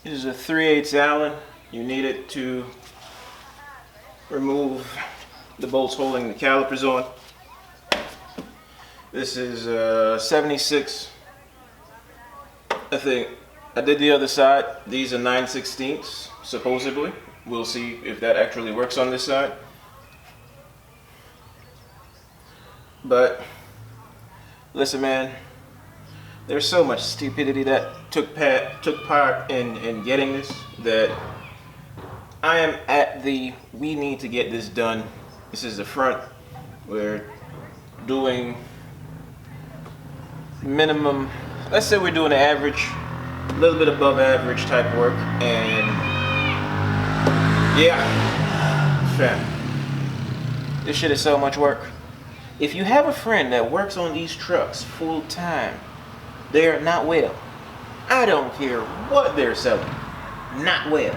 It is a 3/8 Allen. You need it to remove the bolts holding the calipers on. This is 76. I think I did the other side. These are 9/16 supposedly. We'll see if that actually works on this side. But listen, man, there's so much stupidity that took part in getting this that I am at the we need to get this done. This is the front. We're doing minimum, let's say we're doing an average, a little bit above average type work, and yeah, fam, this shit is so much work. If you have a friend that works on these trucks full time, they're not well. I don't care what they're selling, not well.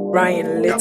Ryan Little.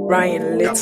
Ryan Little.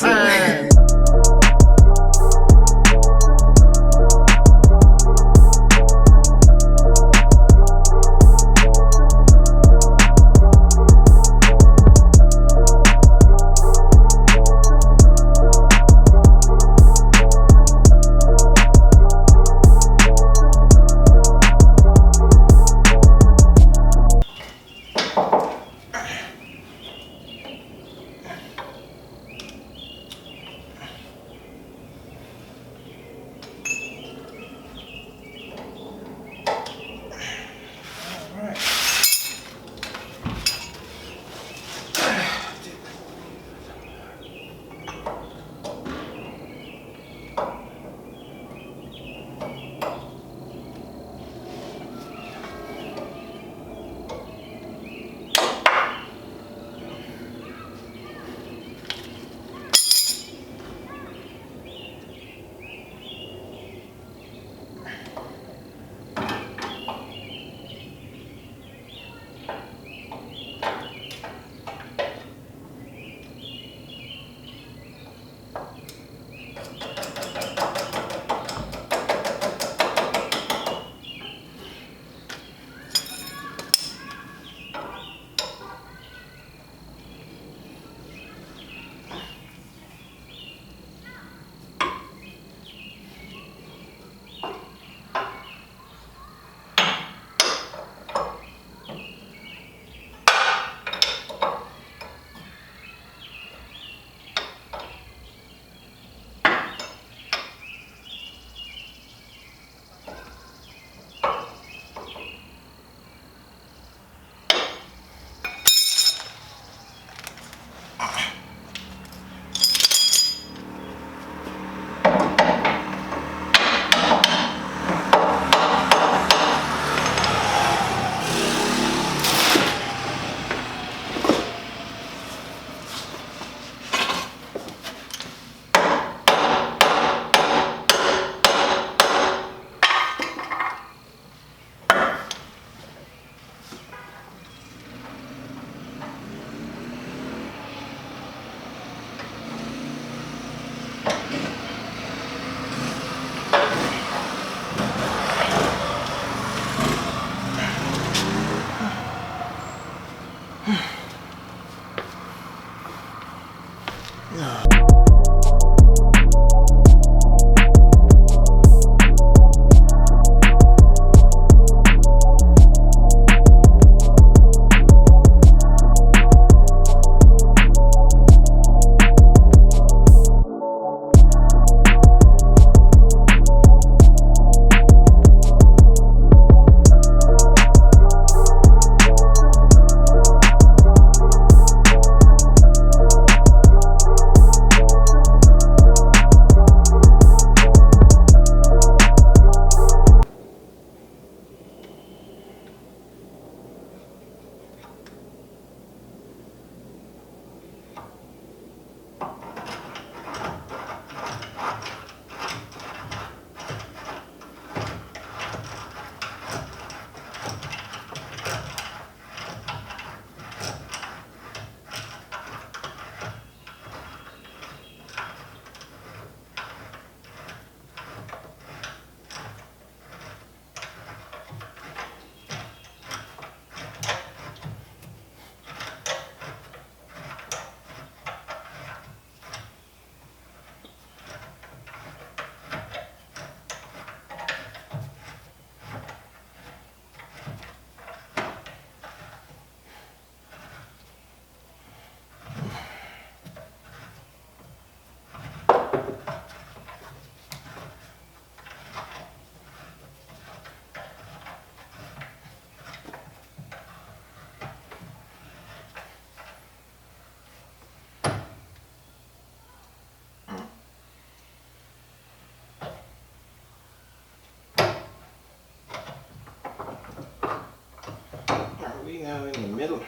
Are we now in the middle?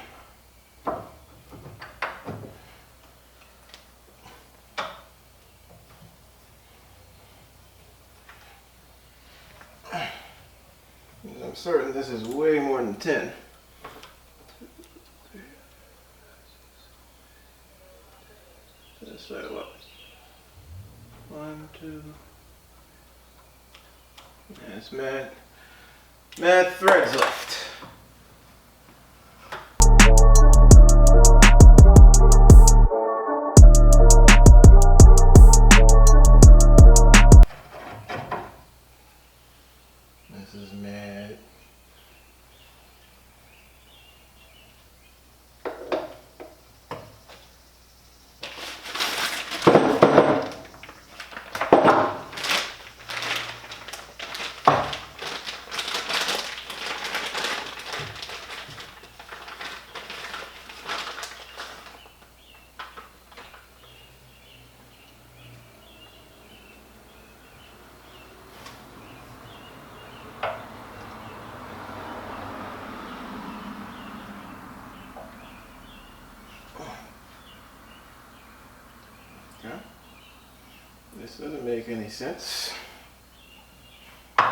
I'm certain this is way more than 10. So what? 1, 2. That's mad threads left. This is mad. Okay. This doesn't make any sense. You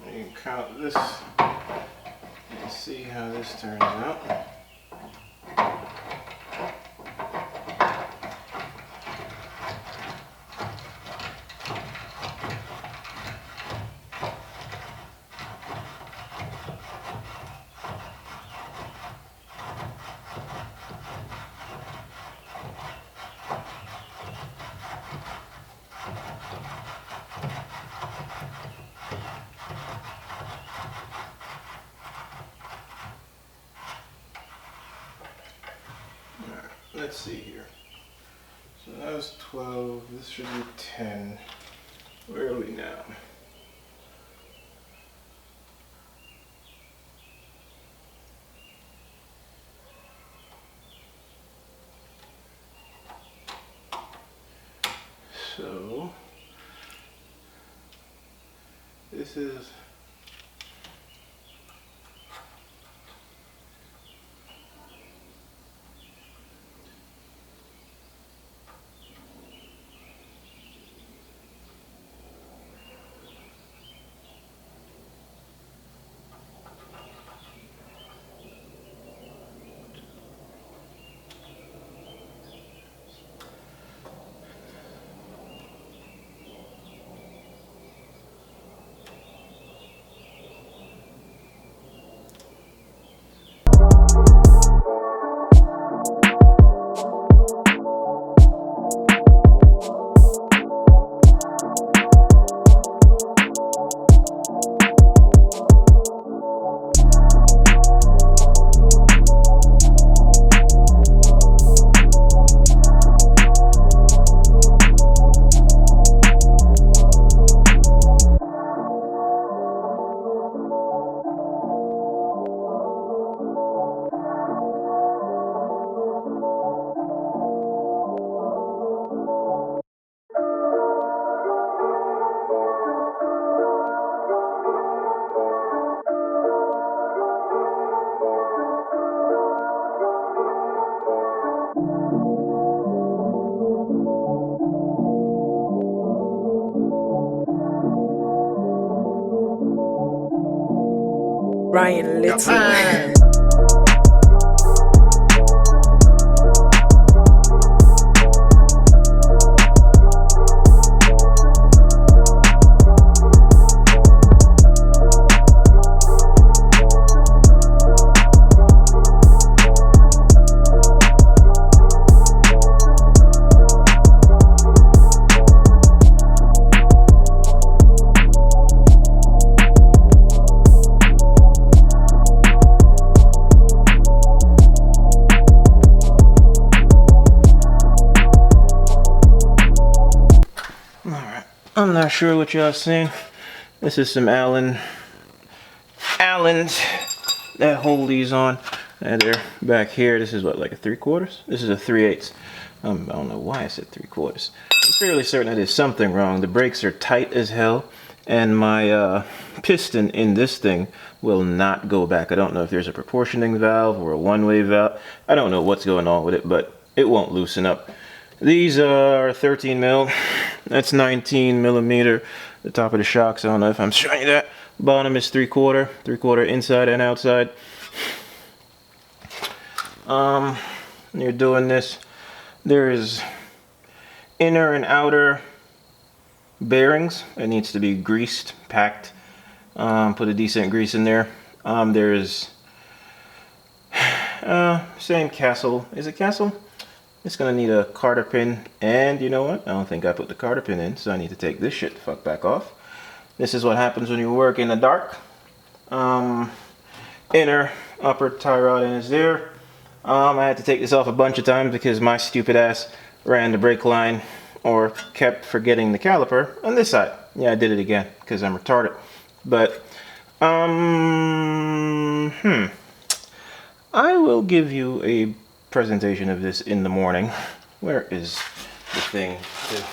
can count this and see how this turns out. Let's see here. So that was 12. This should be 10. Where are we now? So this is Ryan Little. I'm not sure what y'all seen. This is some Allens that hold these on, and they're back here. This is what, like a 3/4? This is a 3/8. I don't know why I said 3/4. I'm fairly certain that there's something wrong. The brakes are tight as hell, and my piston in this thing will not go back. I don't know if there's a proportioning valve or a one-way valve. I don't know what's going on with it, but it won't loosen up. These are 13 mil. That's 19 millimeter. The top of the shocks, I don't know if I'm showing you that. Bottom is 3/4 inside and outside. You're doing this. There's inner and outer bearings. It needs to be greased, packed. Put a decent grease in there. There's same castle. Is it castle? It's gonna need a carter pin, and you know what? I don't think I put the carter pin in, so I need to take this shit the fuck back off. This is what happens when you work in the dark. Inner upper tie rod is there. I had to take this off a bunch of times because my stupid ass ran the brake line or kept forgetting the caliper on this side. Yeah, I did it again because I'm retarded. But I will give you a presentation of this in the morning. Where is the thing to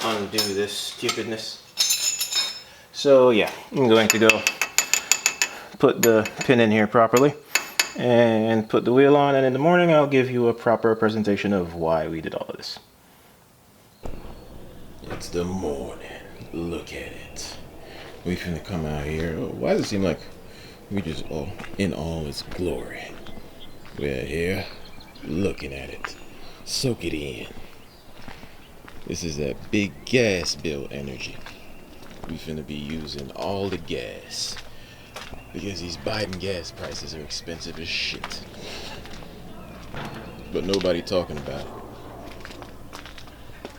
undo this stupidness? So yeah, I'm going to go put the pin in here properly and put the wheel on, and in the morning I'll give you a proper presentation of why we did all of this. It's the morning. Look at it. We finna come out here. Oh, why does it seem like we just all in all its glory? We're here looking at it. Soak it in. This is that big gas bill energy. We finna be using all the gas because these Biden gas prices are expensive as shit. But nobody talking about it.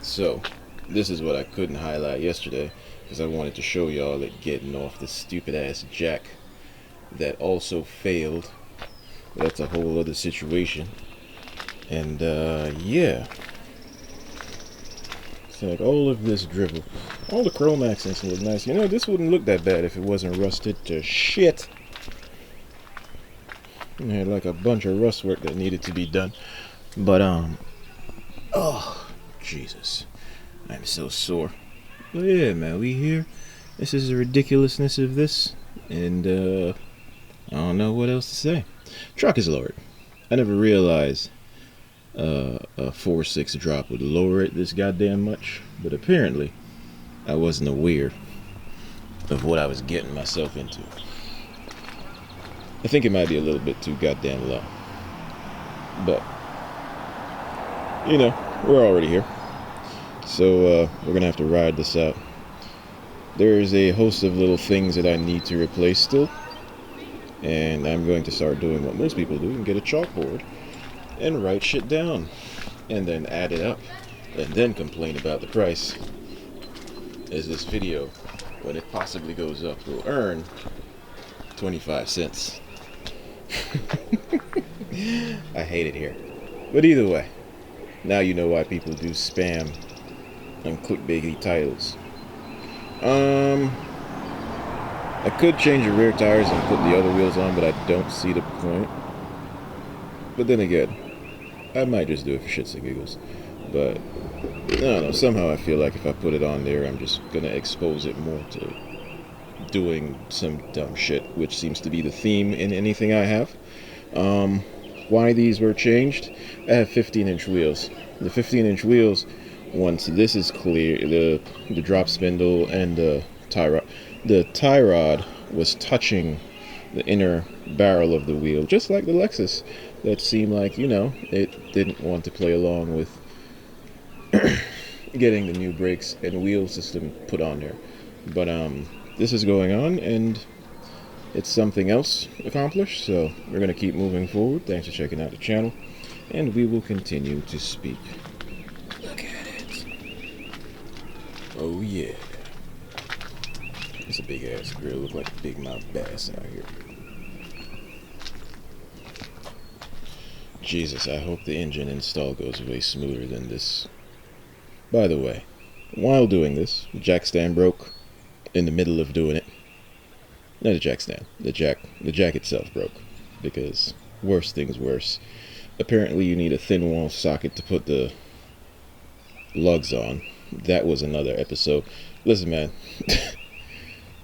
So, this is what I couldn't highlight yesterday because I wanted to show y'all that getting off the stupid ass jack that also failed. That's a whole other situation. And yeah, it's like all of this dribble, all the chrome accents look nice. You know, this wouldn't look that bad if it wasn't rusted to shit. It had like a bunch of rust work that needed to be done. But oh Jesus, I'm so sore. But yeah, man, we here. This is the ridiculousness of this, and I don't know what else to say. Truck is lowered. I never realized a 4.6 drop would lower it this goddamn much, but apparently I wasn't aware of what I was getting myself into. I think it might be a little bit too goddamn low, but you know, we're already here, so we're gonna have to ride this out. There's a host of little things that I need to replace still, and I'm going to start doing what most people do and get a chalkboard and write shit down and then add it up and then complain about the price, as this video, when it possibly goes up, will earn 25 cents. I hate it here, but either way, now you know why people do spam on clickbaity titles. I could change the rear tires and put the other wheels on, but I don't see the point. But then again, I might just do it for shits and giggles. But I don't know, somehow I feel like if I put it on there, I'm just gonna expose it more to doing some dumb shit, which seems to be the theme in anything I have. Why these were changed? I have 15-inch wheels. The 15-inch wheels, once this is clear, the drop spindle and the tie rod was touching the inner barrel of the wheel, just like the Lexus that seemed like, it didn't want to play along with getting the new brakes and wheel system put on there. But this is going on, and it's something else accomplished, so we're going to keep moving forward. Thanks for checking out the channel, and we will continue to speak. Look at it. Oh yeah. It's a big ass grill. Look like a big mouth bass out here. Jesus, I hope the engine install goes way smoother than this. By the way, while doing this, the jack stand broke in the middle of doing it. Not the jack stand. The jack itself broke, because worse things worse. Apparently you need a thin wall socket to put the lugs on. That was another episode. Listen, man.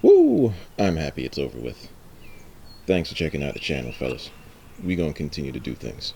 Woo! I'm happy it's over with. Thanks for checking out the channel, fellas. We gonna continue to do things.